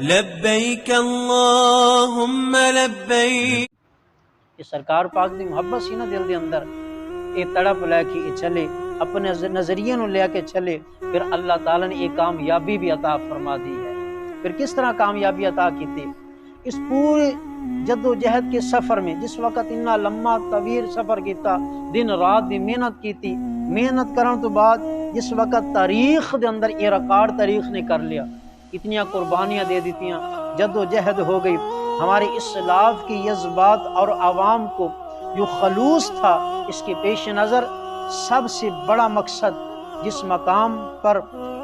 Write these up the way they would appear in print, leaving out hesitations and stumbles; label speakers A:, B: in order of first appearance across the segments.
A: لبیک اللہم لبیک.
B: کہ سرکار پاک دی محبت سی نا دل دے اندر، یہ تڑپ لے کے یہ چلے، اپنے نظریے نو لے کے چلے، پھر اللہ تعالیٰ نے یہ کامیابی بھی عطا فرما دی ہے. پھر کس طرح کامیابی عطا کی تھی؟ اس پورے جد و جہد کے سفر میں، جس وقت اتنا لمبا طویل سفر کیتا، دن رات دی محنت کیتی، محنت کرن تو بعد جس وقت تاریخ دے اندر یہ ریکارڈ تاریخ نے کر لیا، اتنیاں قربانیاں دے دیتیاں، جد و جہد ہو گئی، ہمارے اسلاف کی جذبات اور عوام کو جو خلوص تھا اس کے پیش نظر سب سے بڑا مقصد جس مقام پر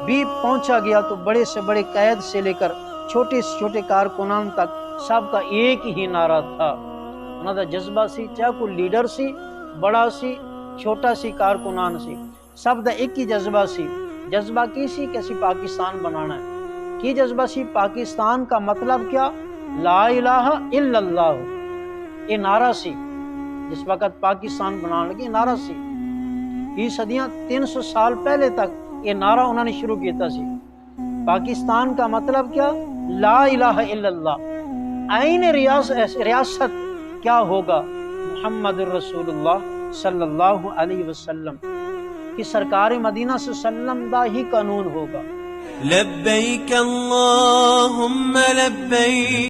B: بھی پہنچا گیا تو بڑے سے بڑے قید سے لے کر چھوٹے سے چھوٹے کارکنان تک سب کا ایک ہی نعرہ تھا. انہوں دا جذبہ سی، چاہے کوئی لیڈر سی، بڑا سی، چھوٹا سی، کارکنان سی، سب دا ایک ہی جذبہ سی. جذبہ کی سی کہ اسی پاکستان بنانا ہے. کی جذبہ سی؟ پاکستان کا مطلب کیا؟ لا الہ الا اللہ. یہ نعرہ سی جس وقت پاکستان بنانے لگے، نعرہ سی. یہ صدیاں 300 سال پہلے تک یہ نعرہ انہوں نے شروع کیتا سی. پاکستان کا مطلب کیا؟ لا الہ الا اللہ. آئین ریاست کیا ہوگا؟ محمد الرسول اللہ صلی اللہ علیہ وسلم کہ سرکار مدینہ صلی اللہ علیہ وسلم دا ہی قانون ہوگا.
A: لبیک اللہم لبیک.